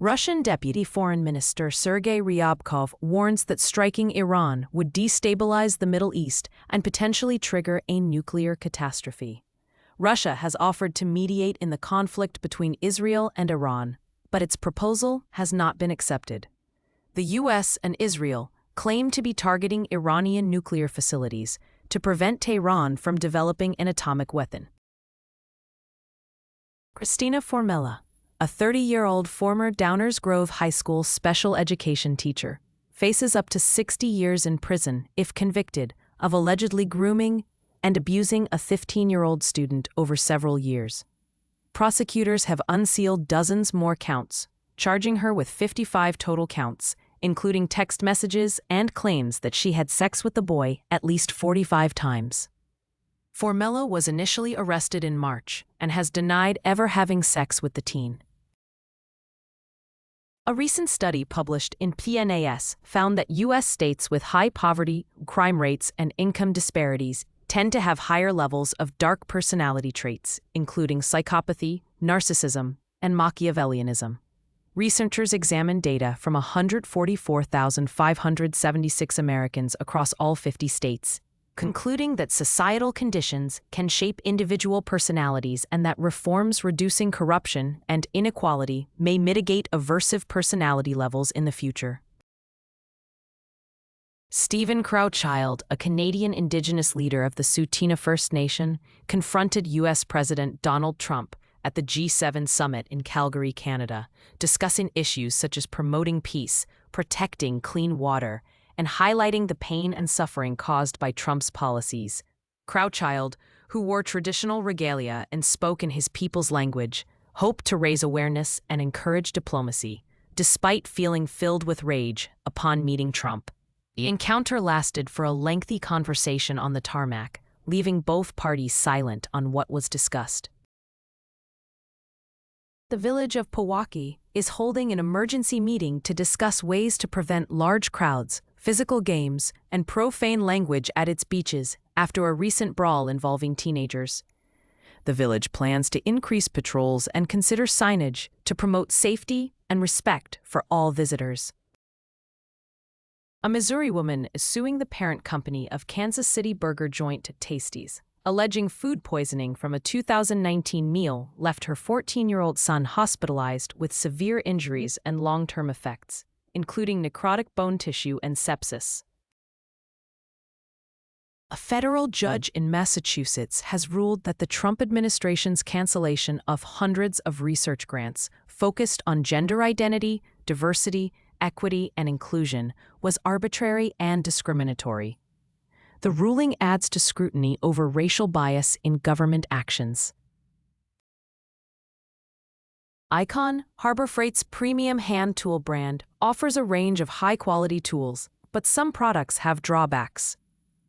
Russian Deputy Foreign Minister Sergei Ryabkov warns that striking Iran would destabilize the Middle East and potentially trigger a nuclear catastrophe. Russia has offered to mediate in the conflict between Israel and Iran, but its proposal has not been accepted. The U.S. and Israel claim to be targeting Iranian nuclear facilities to prevent Tehran from developing an atomic weapon. Christina Formella, a 30-year-old former Downers Grove High School special education teacher, faces up to 60 years in prison if convicted of allegedly grooming and abusing a 15-year-old student over several years. Prosecutors have unsealed dozens more counts, charging her with 55 total counts, including text messages and claims that she had sex with the boy at least 45 times. Formella was initially arrested in March and has denied ever having sex with the teen. A recent study published in PNAS found that U.S. states with high poverty, crime rates, and income disparities tend to have higher levels of dark personality traits, including psychopathy, narcissism, and Machiavellianism. Researchers examined data from 144,576 Americans across all 50 states, concluding that societal conditions can shape individual personalities and that reforms reducing corruption and inequality may mitigate aversive personality levels in the future. Stephen Crowchild, a Canadian Indigenous leader of the Tsuut'ina First Nation, confronted U.S. President Donald Trump at the G7 summit in Calgary, Canada, discussing issues such as promoting peace, protecting clean water, and highlighting the pain and suffering caused by Trump's policies. Crowchild, who wore traditional regalia and spoke in his people's language, hoped to raise awareness and encourage diplomacy, despite feeling filled with rage upon meeting Trump. The encounter lasted for a lengthy conversation on the tarmac, leaving both parties silent on what was discussed. The village of Pewaukee is holding an emergency meeting to discuss ways to prevent large crowds, physical games, and profane language at its beaches after a recent brawl involving teenagers. The village plans to increase patrols and consider signage to promote safety and respect for all visitors. A Missouri woman is suing the parent company of Kansas City burger joint Tasties, alleging food poisoning from a 2019 meal left her 14-year-old son hospitalized with severe injuries and long-term effects, including necrotic bone tissue and sepsis. A federal judge in Massachusetts has ruled that the Trump administration's cancellation of hundreds of research grants focused on gender identity, diversity, equity, and inclusion was arbitrary and discriminatory. The ruling adds to scrutiny over racial bias in government actions. Icon, Harbor Freight's premium hand tool brand, offers a range of high-quality tools, but some products have drawbacks.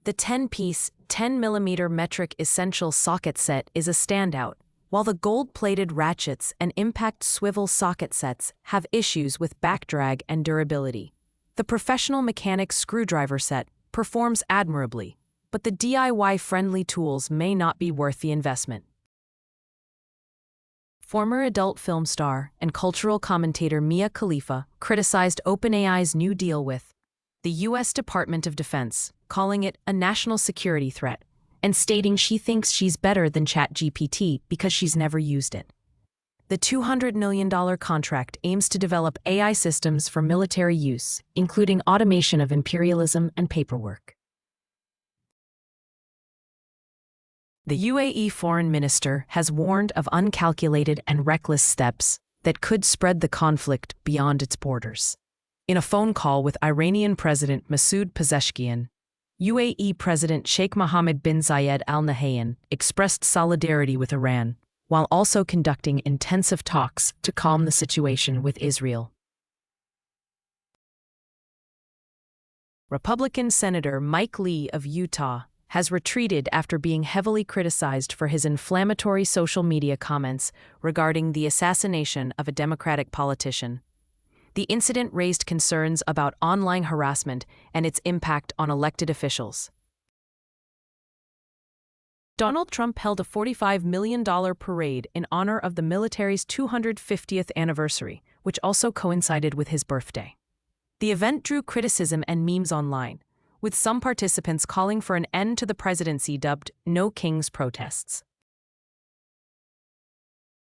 The 10-piece, 10mm metric essential socket set is a standout, while the gold-plated ratchets and impact swivel socket sets have issues with backdrag and durability. The professional mechanic screwdriver set performs admirably, but the DIY-friendly tools may not be worth the investment. Former adult film star and cultural commentator Mia Khalifa criticized OpenAI's new deal with the U.S. Department of Defense, calling it a national security threat, and stating she thinks she's better than ChatGPT because she's never used it. The $200 million contract aims to develop AI systems for military use, including automation of imperialism and paperwork. The UAE foreign minister has warned of uncalculated and reckless steps that could spread the conflict beyond its borders. In a phone call with Iranian President Masoud Pezeshkian, UAE President Sheikh Mohammed bin Zayed Al Nahyan expressed solidarity with Iran, while also conducting intensive talks to calm the situation with Israel. Republican Senator Mike Lee of Utah has retreated after being heavily criticized for his inflammatory social media comments regarding the assassination of a Democratic politician. The incident raised concerns about online harassment and its impact on elected officials. Donald Trump held a $45 million parade in honor of the military's 250th anniversary, which also coincided with his birthday. The event drew criticism and memes online, with some participants calling for an end to the presidency dubbed "No Kings protests."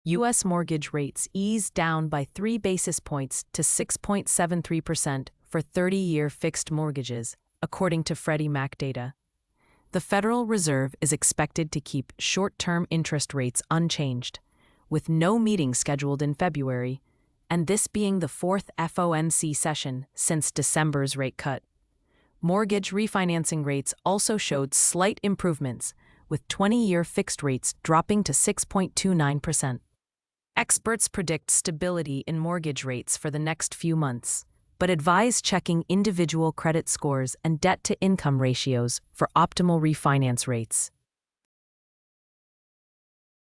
U.S. mortgage rates eased down by 3 basis points to 6.73% for 30-year fixed mortgages, according to Freddie Mac data. The Federal Reserve is expected to keep short-term interest rates unchanged, with no meeting scheduled in February, and this being the fourth FOMC session since December's rate cut. Mortgage refinancing rates also showed slight improvements, with 20-year fixed rates dropping to 6.29%. Experts predict stability in mortgage rates for the next few months, but advise checking individual credit scores and debt-to-income ratios for optimal refinance rates.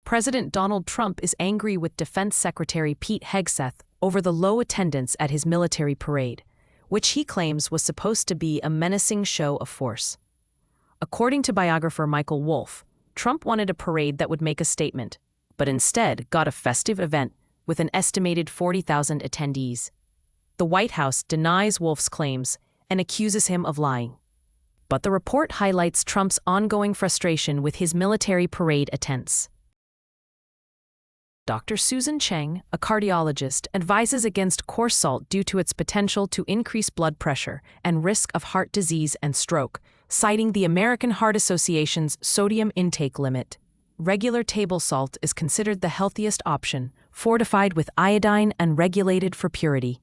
President Donald Trump is angry with Defense Secretary Pete Hegseth over the low attendance at his military parade, which he claims was supposed to be a menacing show of force. According to biographer Michael Wolff, Trump wanted a parade that would make a statement, but instead got a festive event with an estimated 40,000 attendees. The White House denies Wolff's claims and accuses him of lying. But the report highlights Trump's ongoing frustration with his military parade attendance. Dr. Susan Cheng, a cardiologist, advises against coarse salt due to its potential to increase blood pressure and risk of heart disease and stroke, citing the American Heart Association's sodium intake limit. Regular table salt is considered the healthiest option, fortified with iodine and regulated for purity.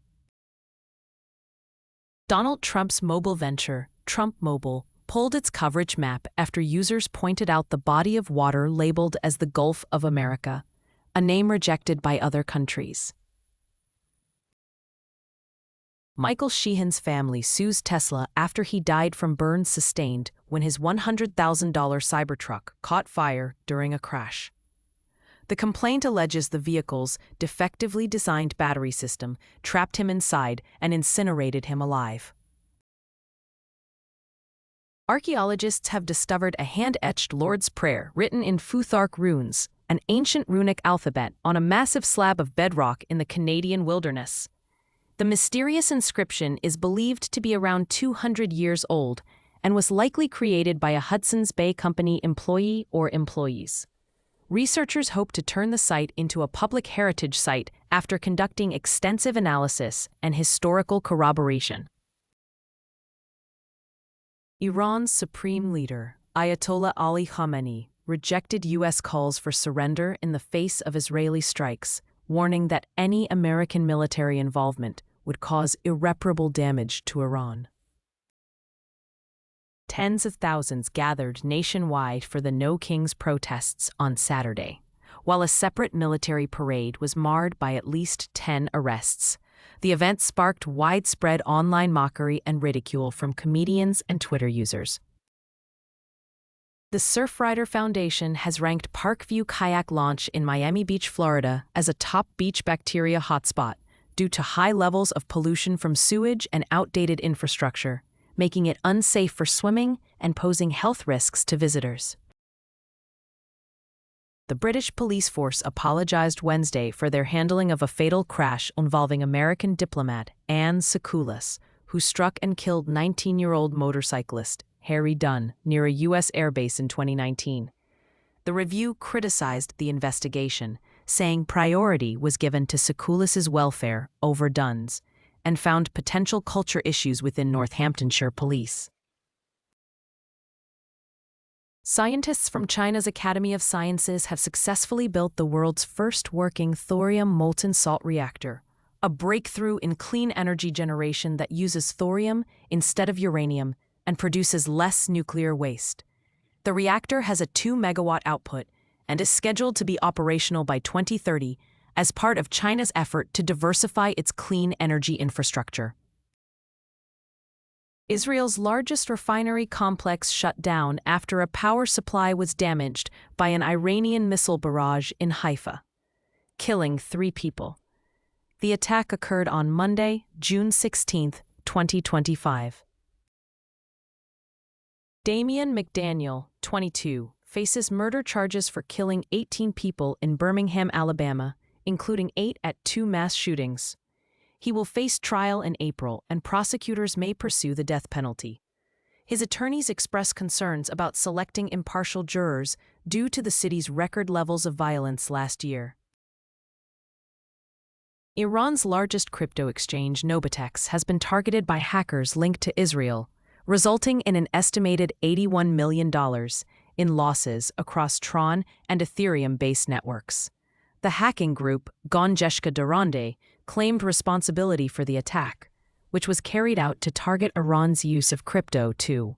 Donald Trump's mobile venture, Trump Mobile, pulled its coverage map after users pointed out the body of water labeled as the Gulf of America, a name rejected by other countries. Michael Sheehan's family sues Tesla after he died from burns sustained when his $100,000 Cybertruck caught fire during a crash. The complaint alleges the vehicle's defectively designed battery system trapped him inside and incinerated him alive. Archaeologists have discovered a hand-etched Lord's Prayer written in Futhark runes, an ancient runic alphabet, on a massive slab of bedrock in the Canadian wilderness. The mysterious inscription is believed to be around 200 years old and was likely created by a Hudson's Bay Company employee or employees. Researchers hope to turn the site into a public heritage site after conducting extensive analysis and historical corroboration. Iran's supreme leader, Ayatollah Ali Khamenei, rejected U.S. calls for surrender in the face of Israeli strikes, warning that any American military involvement would cause irreparable damage to Iran. Tens of thousands gathered nationwide for the No Kings protests on Saturday, while a separate military parade was marred by at least 10 arrests. The event sparked widespread online mockery and ridicule from comedians and Twitter users. The Surfrider Foundation has ranked Parkview Kayak Launch in Miami Beach, Florida, as a top beach bacteria hotspot due to high levels of pollution from sewage and outdated infrastructure, making it unsafe for swimming and posing health risks to visitors. The British police force apologized Wednesday for their handling of a fatal crash involving American diplomat Anne Sekulas, who struck and killed 19-year-old motorcyclist Harry Dunn near a U.S. airbase in 2019. The review criticized the investigation, saying priority was given to Sekulas's welfare over Dunn's, and found potential culture issues within Northamptonshire police. Scientists from China's Academy of Sciences have successfully built the world's first working thorium molten salt reactor, a breakthrough in clean energy generation that uses thorium instead of uranium and produces less nuclear waste. The reactor has a 2-megawatt output and is scheduled to be operational by 2030 as part of China's effort to diversify its clean energy infrastructure. Israel's largest refinery complex shut down after a power supply was damaged by an Iranian missile barrage in Haifa, killing 3 people. The attack occurred on Monday, June 16, 2025. Damian McDaniel, 22, faces murder charges for killing 18 people in Birmingham, Alabama, including 8 at 2 mass shootings. He will face trial in April, and prosecutors may pursue the death penalty. His attorneys express concerns about selecting impartial jurors due to the city's record levels of violence last year. Iran's largest crypto exchange, Nobitex, has been targeted by hackers linked to Israel, resulting in an estimated $81 million in losses across Tron and Ethereum-based networks. The hacking group, Gonjeshka Durande, claimed responsibility for the attack, which was carried out to target Iran's use of crypto too.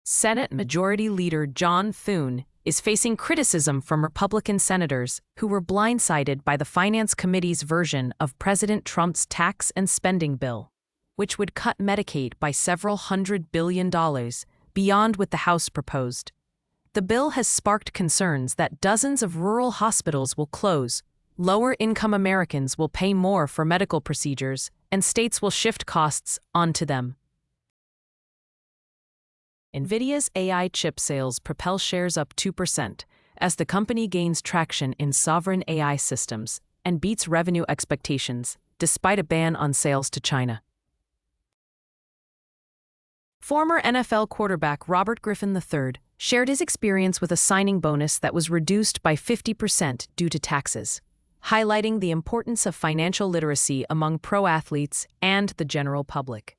Senate Majority Leader John Thune is facing criticism from Republican senators who were blindsided by the Finance Committee's version of President Trump's tax and spending bill, which would cut Medicaid by several $100 billion beyond what the House proposed. The bill has sparked concerns that dozens of rural hospitals will close, lower-income Americans will pay more for medical procedures, and states will shift costs onto them. NVIDIA's AI chip sales propel shares up 2% as the company gains traction in sovereign AI systems and beats revenue expectations despite a ban on sales to China. Former NFL quarterback Robert Griffin III shared his experience with a signing bonus that was reduced by 50% due to taxes, highlighting the importance of financial literacy among pro athletes and the general public.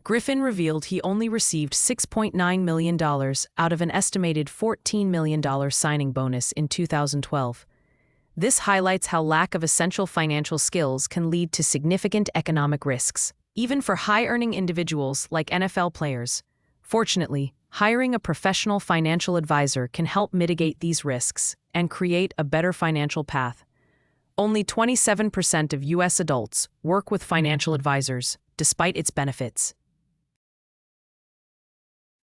Griffin revealed he only received $6.9 million out of an estimated $14 million signing bonus in 2012. This highlights how lack of essential financial skills can lead to significant economic risks, even for high-earning individuals like NFL players. Fortunately, hiring a professional financial advisor can help mitigate these risks and create a better financial path. Only 27% of U.S. adults work with financial advisors, despite its benefits.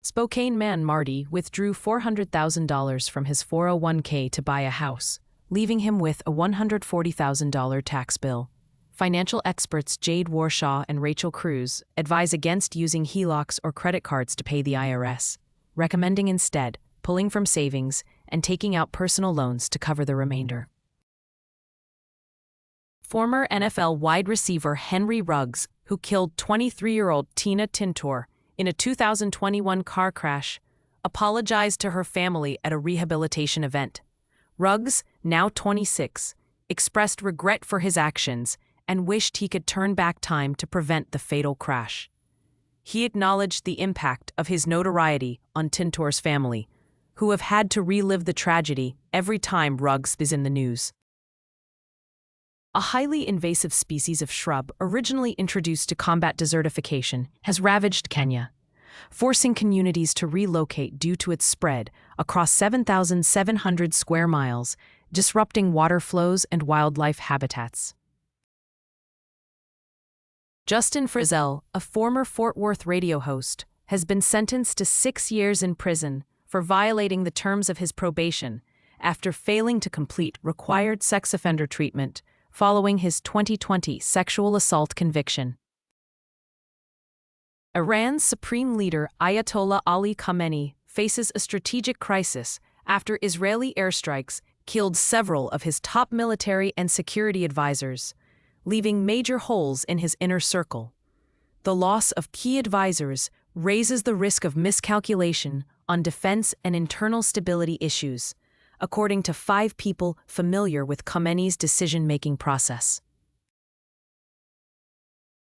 Spokane man Marty withdrew $400,000 from his 401k to buy a house, leaving him with a $140,000 tax bill. Financial experts Jade Warshaw and Rachel Cruz advise against using HELOCs or credit cards to pay the IRS, recommending instead pulling from savings and taking out personal loans to cover the remainder. Former NFL wide receiver Henry Ruggs, who killed 23-year-old Tina Tintor in a 2021 car crash, apologized to her family at a rehabilitation event. Ruggs, now 26, expressed regret for his actions and wished he could turn back time to prevent the fatal crash. He acknowledged the impact of his notoriety on Tintor's family, who have had to relive the tragedy every time Ruggs is in the news. A highly invasive species of shrub originally introduced to combat desertification has ravaged Kenya, forcing communities to relocate due to its spread across 7,700 square miles, disrupting water flows and wildlife habitats. Justin Frizzell, a former Fort Worth radio host, has been sentenced to 6 years in prison for violating the terms of his probation after failing to complete required sex offender treatment following his 2020 sexual assault conviction. Iran's supreme leader Ayatollah Ali Khamenei faces a strategic crisis after Israeli airstrikes killed several of his top military and security advisors, leaving major holes in his inner circle. The loss of key advisors raises the risk of miscalculation on defense and internal stability issues, according to 5 people familiar with Khamenei's decision-making process.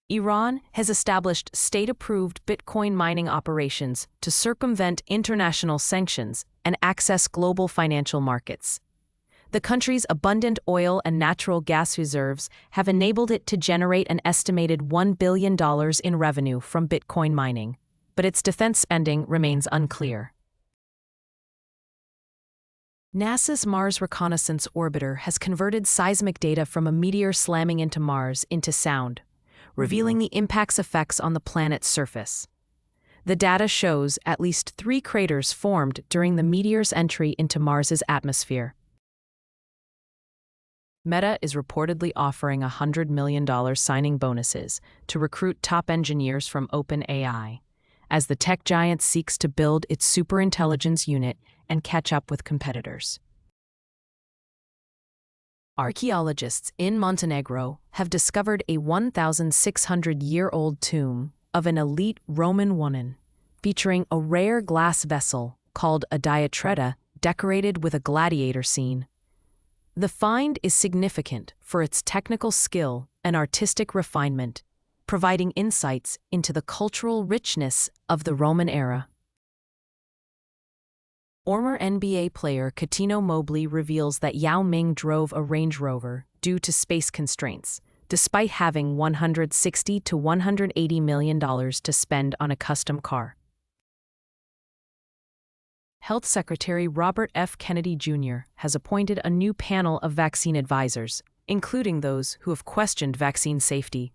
Iran has established state-approved Bitcoin mining operations to circumvent international sanctions and access global financial markets. The country's abundant oil and natural gas reserves have enabled it to generate an estimated $1 billion in revenue from Bitcoin mining, but its defense spending remains unclear. NASA's Mars Reconnaissance Orbiter has converted seismic data from a meteor slamming into Mars into sound, revealing the impact's effects on the planet's surface. The data shows at least 3 craters formed during the meteor's entry into Mars's atmosphere. Meta is reportedly offering $100 million signing bonuses to recruit top engineers from OpenAI, as the tech giant seeks to build its superintelligence unit and catch up with competitors. Archaeologists in Montenegro have discovered a 1,600-year-old tomb of an elite Roman woman, featuring a rare glass vessel called a diatretta decorated with a gladiator scene. The find is significant for its technical skill and artistic refinement, providing insights into the cultural richness of the Roman era. Former NBA player Cuttino Mobley reveals that Yao Ming drove a Range Rover due to space constraints, despite having $160 to $180 million to spend on a custom car. Health Secretary Robert F. Kennedy Jr. has appointed a new panel of vaccine advisors, including those who have questioned vaccine safety,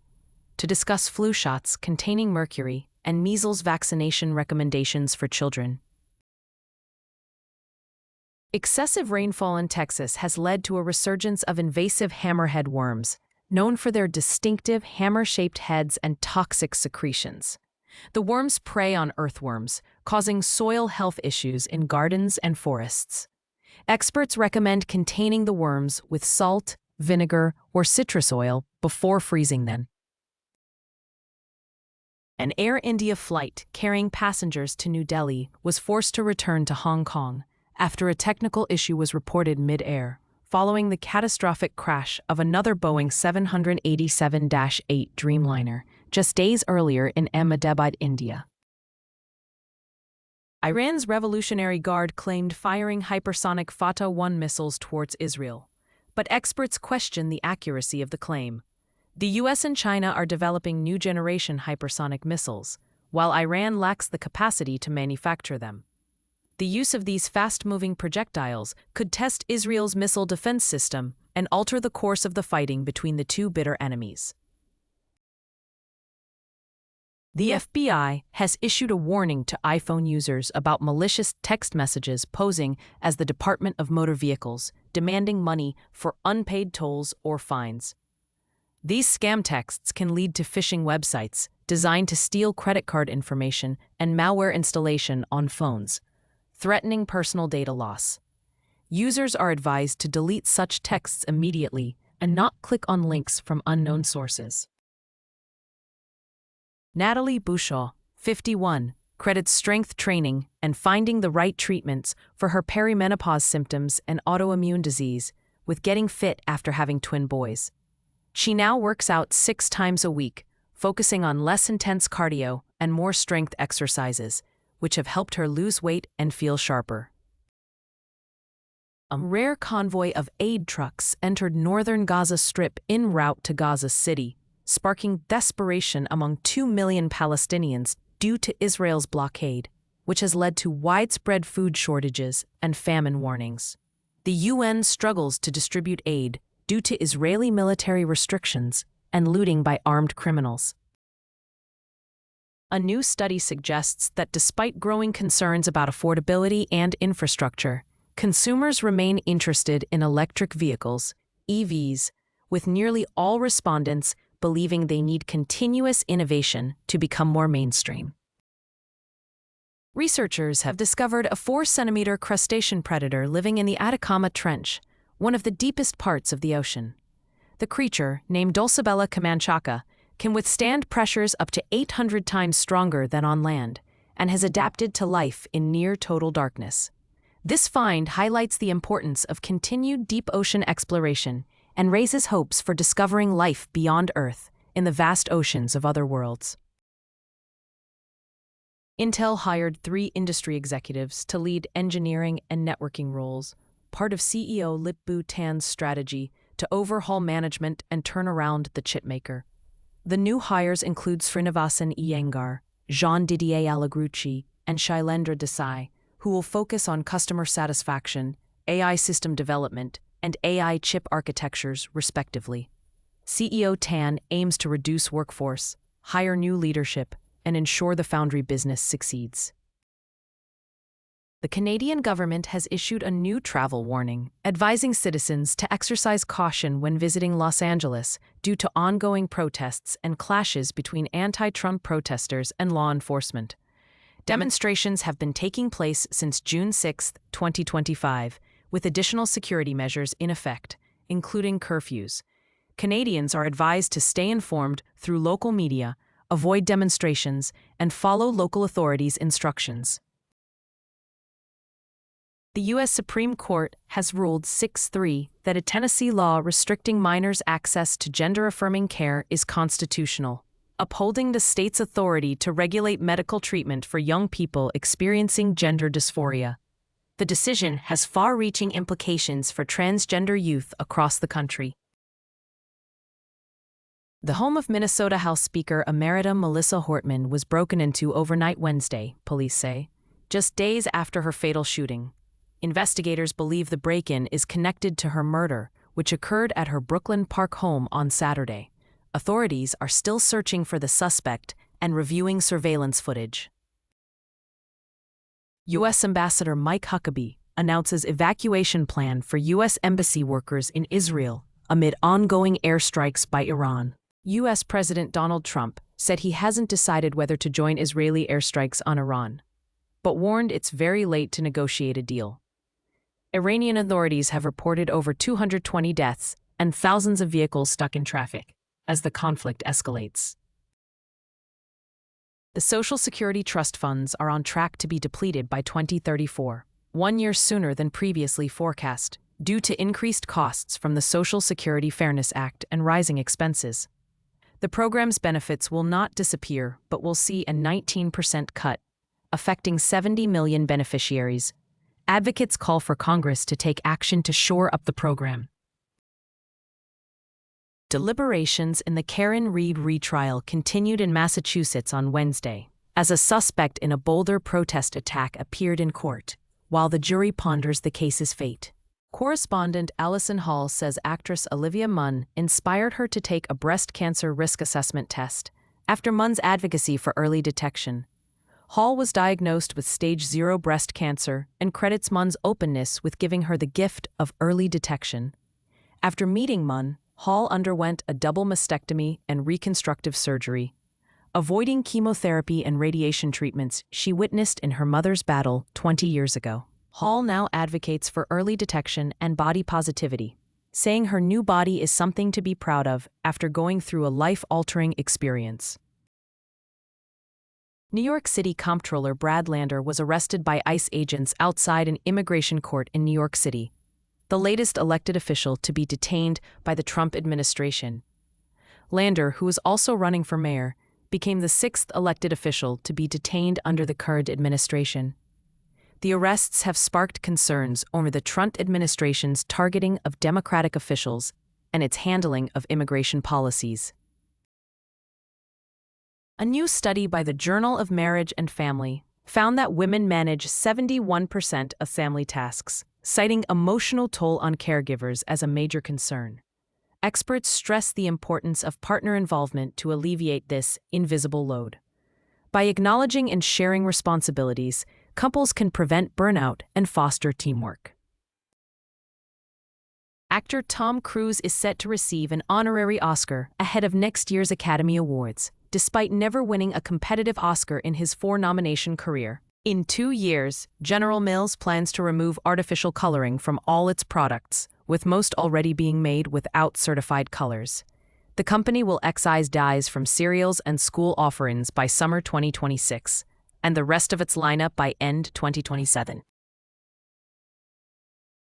to discuss flu shots containing mercury and measles vaccination recommendations for children. Excessive rainfall in Texas has led to a resurgence of invasive hammerhead worms, known for their distinctive hammer-shaped heads and toxic secretions. The worms prey on earthworms, causing soil health issues in gardens and forests. Experts recommend containing the worms with salt, vinegar, or citrus oil before freezing them. An Air India flight carrying passengers to New Delhi was forced to return to Hong Kong after a technical issue was reported mid-air, following the catastrophic crash of another Boeing 787-8 Dreamliner just days earlier in Ahmedabad, India. Iran's Revolutionary Guard claimed firing hypersonic Fateh-1 missiles towards Israel, but experts question the accuracy of the claim. The US and China are developing new-generation hypersonic missiles, while Iran lacks the capacity to manufacture them. The use of these fast-moving projectiles could test Israel's missile defense system and alter the course of the fighting between the two bitter enemies. The FBI has issued a warning to iPhone users about malicious text messages posing as the Department of Motor Vehicles, demanding money for unpaid tolls or fines. These scam texts can lead to phishing websites designed to steal credit card information and malware installation on phones, threatening personal data loss. Users are advised to delete such texts immediately and not click on links from unknown sources. Natalie Bouchot, 51, credits strength training and finding the right treatments for her perimenopause symptoms and autoimmune disease with getting fit after having twin boys. She now works out 6 times a week, focusing on less intense cardio and more strength exercises, which have helped her lose weight and feel sharper. A rare convoy of aid trucks entered northern Gaza Strip en route to Gaza City, sparking desperation among 2 million Palestinians due to Israel's blockade, which has led to widespread food shortages and famine warnings. The UN struggles to distribute aid due to Israeli military restrictions and looting by armed criminals. A new study suggests that despite growing concerns about affordability and infrastructure, consumers remain interested in electric vehicles, EVs, with nearly all respondents believing they need continuous innovation to become more mainstream. Researchers have discovered a 4-centimeter crustacean predator living in the Atacama Trench, one of the deepest parts of the ocean. The creature, named Dulcibella comanchaca, can withstand pressures up to 800 times stronger than on land, and has adapted to life in near-total darkness. This find highlights the importance of continued deep ocean exploration and raises hopes for discovering life beyond Earth in the vast oceans of other worlds. Intel hired 3 industry executives to lead engineering and networking roles, part of CEO Lip-Bu Tan's strategy to overhaul management and turn around the chipmaker. The new hires include Srinivasan Iyengar, Jean-Didier Allegrucci, and Shailendra Desai, who will focus on customer satisfaction, AI system development, and AI chip architectures, respectively. CEO Tan aims to reduce workforce, hire new leadership, and ensure the foundry business succeeds. The Canadian government has issued a new travel warning, advising citizens to exercise caution when visiting Los Angeles due to ongoing protests and clashes between anti-Trump protesters and law enforcement. Demonstrations have been taking place since June 6, 2025, with additional security measures in effect, including curfews. Canadians are advised to stay informed through local media, avoid demonstrations, and follow local authorities' instructions. The U.S. Supreme Court has ruled 6-3 that a Tennessee law restricting minors' access to gender-affirming care is constitutional, upholding the state's authority to regulate medical treatment for young people experiencing gender dysphoria. The decision has far-reaching implications for transgender youth across the country. The home of Minnesota House Speaker Emerita Melissa Hortman was broken into overnight Wednesday, police say, just days after her fatal shooting. Investigators believe the break-in is connected to her murder, which occurred at her Brooklyn Park home on Saturday. Authorities are still searching for the suspect and reviewing surveillance footage. U.S. Ambassador Mike Huckabee announces evacuation plan for U.S. embassy workers in Israel amid ongoing airstrikes by Iran. U.S. President Donald Trump said he hasn't decided whether to join Israeli airstrikes on Iran, but warned it's very late to negotiate a deal. Iranian authorities have reported over 220 deaths and thousands of vehicles stuck in traffic as the conflict escalates. The Social Security trust funds are on track to be depleted by 2034, 1 year sooner than previously forecast, due to increased costs from the Social Security Fairness Act and rising expenses. The program's benefits will not disappear but will see a 19% cut, affecting 70 million beneficiaries. Advocates call for Congress to take action to shore up the program. Deliberations in the Karen Reed retrial continued in Massachusetts on Wednesday, as a suspect in a Boulder protest attack appeared in court, while the jury ponders the case's fate. Correspondent Allison Hall says actress Olivia Munn inspired her to take a breast cancer risk assessment test after Munn's advocacy for early detection. Hall was diagnosed with stage 0 breast cancer and credits Munn's openness with giving her the gift of early detection. After meeting Munn, Hall underwent a double mastectomy and reconstructive surgery, avoiding chemotherapy and radiation treatments she witnessed in her mother's battle 20 years ago. Hall now advocates for early detection and body positivity, saying her new body is something to be proud of after going through a life-altering experience. New York City Comptroller Brad Lander was arrested by ICE agents outside an immigration court in New York City, the latest elected official to be detained by the Trump administration. Lander, who is also running for mayor, became the 6th elected official to be detained under the current administration. The arrests have sparked concerns over the Trump administration's targeting of Democratic officials and its handling of immigration policies. A new study by the Journal of Marriage and Family found that women manage 71% of family tasks, citing emotional toll on caregivers as a major concern. Experts stress the importance of partner involvement to alleviate this invisible load. By acknowledging and sharing responsibilities, couples can prevent burnout and foster teamwork. Actor Tom Cruise is set to receive an honorary Oscar ahead of next year's Academy Awards, despite never winning a competitive Oscar in his 4-nomination career. In 2 years, General Mills plans to remove artificial coloring from all its products, with most already being made without certified colors. The company will excise dyes from cereals and school offerings by summer 2026, and the rest of its lineup by end 2027.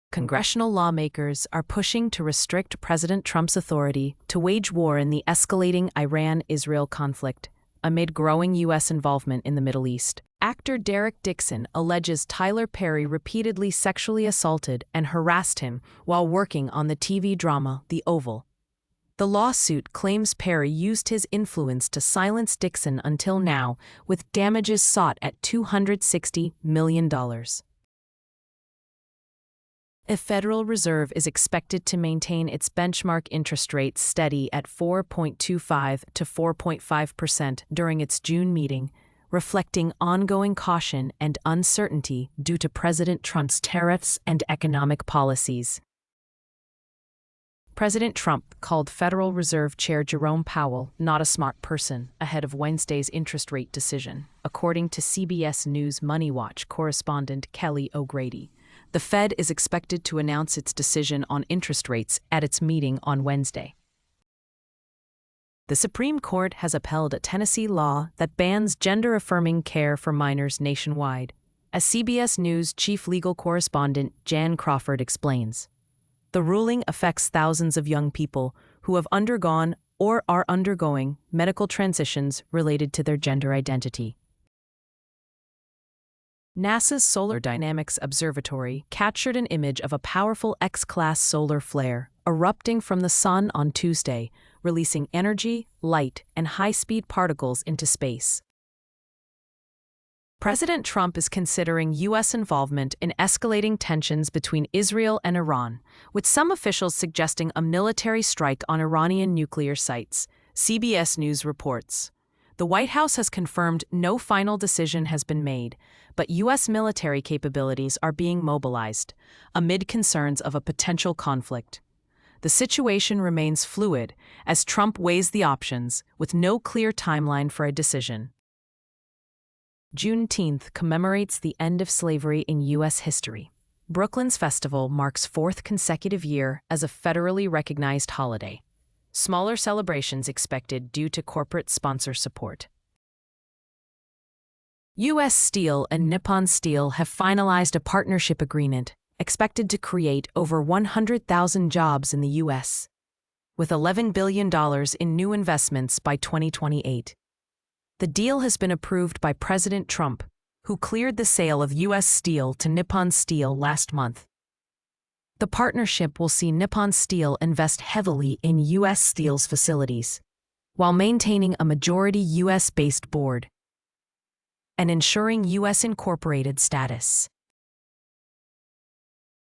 Congressional lawmakers are pushing to restrict President Trump's authority to wage war in the escalating Iran-Israel conflict, amid growing U.S. involvement in the Middle East. Actor Derek Dixon alleges Tyler Perry repeatedly sexually assaulted and harassed him while working on the TV drama The Oval. The lawsuit claims Perry used his influence to silence Dixon until now, with damages sought at $260 million. The Federal Reserve is expected to maintain its benchmark interest rate steady at 4.25 to 4.5% during its June meeting, reflecting ongoing caution and uncertainty due to President Trump's tariffs and economic policies. President Trump called Federal Reserve Chair Jerome Powell not a smart person ahead of Wednesday's interest rate decision, according to CBS News Money Watch correspondent Kelly O'Grady. The Fed is expected to announce its decision on interest rates at its meeting on Wednesday. The Supreme Court has upheld a Tennessee law that bans gender-affirming care for minors nationwide, as CBS News chief legal correspondent Jan Crawford explains. The ruling affects thousands of young people who have undergone or are undergoing medical transitions related to their gender identity. NASA's Solar Dynamics Observatory captured an image of a powerful X-class solar flare erupting from the sun on Tuesday, releasing energy, light, and high-speed particles into space. President Trump is considering U.S. involvement in escalating tensions between Israel and Iran, with some officials suggesting a military strike on Iranian nuclear sites, CBS News reports. The White House has confirmed no final decision has been made, but U.S. military capabilities are being mobilized, amid concerns of a potential conflict. The situation remains fluid as Trump weighs the options, with no clear timeline for a decision. Juneteenth commemorates the end of slavery in U.S. history. Brooklyn's festival marks fourth consecutive year as a federally recognized holiday. Smaller celebrations expected due to corporate sponsor support. U.S. Steel and Nippon Steel have finalized a partnership agreement expected to create over 100,000 jobs in the U.S., with $11 billion in new investments by 2028. The deal has been approved by President Trump, who cleared the sale of U.S. Steel to Nippon Steel last month. The partnership will see Nippon Steel invest heavily in U.S. Steel's facilities, while maintaining a majority U.S.-based board and ensuring U.S. incorporated status.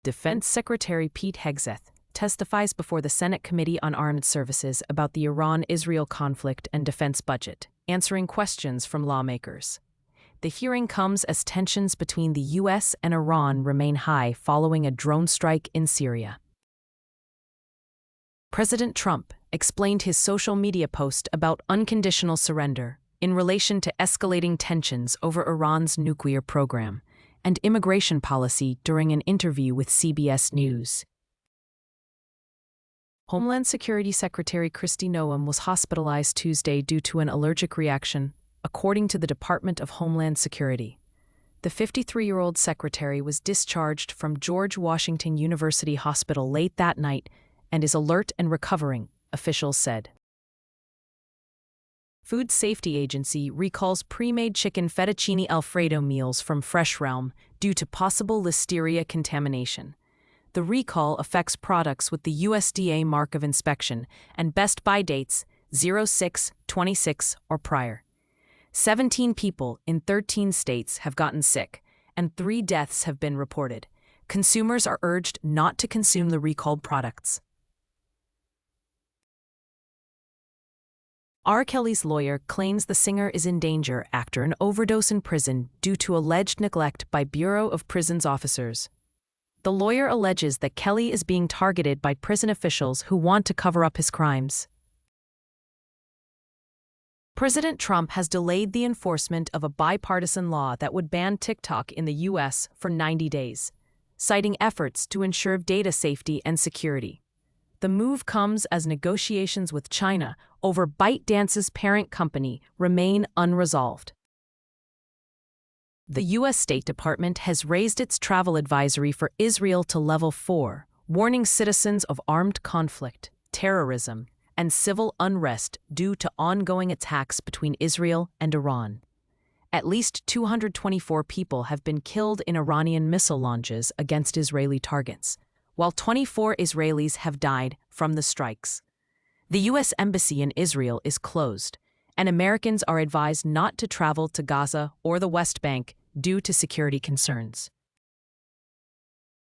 Defense Secretary Pete Hegseth testifies before the Senate Committee on Armed Services about the Iran-Israel conflict and defense budget, answering questions from lawmakers. The hearing comes as tensions between the U.S. and Iran remain high following a drone strike in Syria. President Trump explained his social media post about unconditional surrender in relation to escalating tensions over Iran's nuclear program and immigration policy during an interview with CBS News. Homeland Security Secretary Kristi Noem was hospitalized Tuesday due to an allergic reaction, according to the Department of Homeland Security. The 53-year-old secretary was discharged from George Washington University Hospital late that night and is alert and recovering, officials said. Food Safety Agency recalls pre-made chicken fettuccine Alfredo meals from Fresh Realm due to possible listeria contamination. The recall affects products with the USDA mark of inspection and best buy dates 06/26 or prior. 17 people in 13 states have gotten sick, and 3 deaths have been reported. Consumers are urged not to consume the recalled products. R. Kelly's lawyer claims the singer is in danger after an overdose in prison due to alleged neglect by Bureau of Prisons officers. The lawyer alleges that Kelly is being targeted by prison officials who want to cover up his crimes. President Trump has delayed the enforcement of a bipartisan law that would ban TikTok in the U.S. for 90 days, citing efforts to ensure data safety and security. The move comes as negotiations with China over ByteDance's parent company remain unresolved. The U.S. State Department has raised its travel advisory for Israel to level 4, warning citizens of armed conflict, terrorism, and civil unrest due to ongoing attacks between Israel and Iran. At least 224 people have been killed in Iranian missile launches against Israeli targets, while 24 Israelis have died from the strikes. The U.S. Embassy in Israel is closed, and Americans are advised not to travel to Gaza or the West Bank due to security concerns.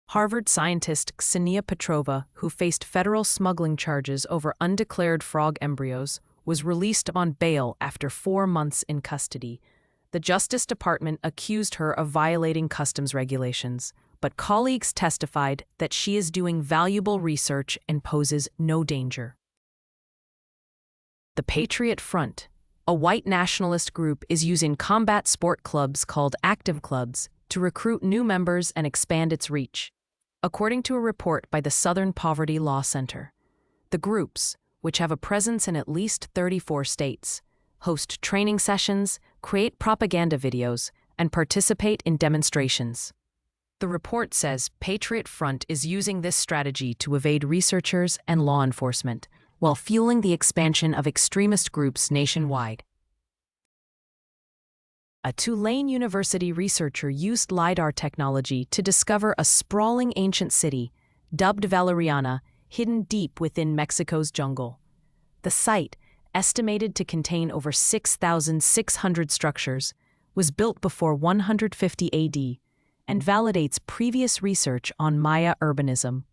Harvard scientist Ksenia Petrova, who faced federal smuggling charges over undeclared frog embryos, was released on bail after 4 months in custody. The Justice Department accused her of violating customs regulations, but colleagues testified that she is doing valuable research and poses no danger. The Patriot Front, a white nationalist group, is using combat sport clubs called active clubs to recruit new members and expand its reach. According to a report by the Southern Poverty Law Center, the groups, which have a presence in at least 34 states, host training sessions, create propaganda videos, and participate in demonstrations. The report says Patriot Front is using this strategy to evade researchers and law enforcement, while fueling the expansion of extremist groups nationwide. A Tulane University researcher used LiDAR technology to discover a sprawling ancient city, dubbed Valeriana, hidden deep within Mexico's jungle. The site, estimated to contain over 6,600 structures, was built before 150 AD and validates previous research on Maya urbanism.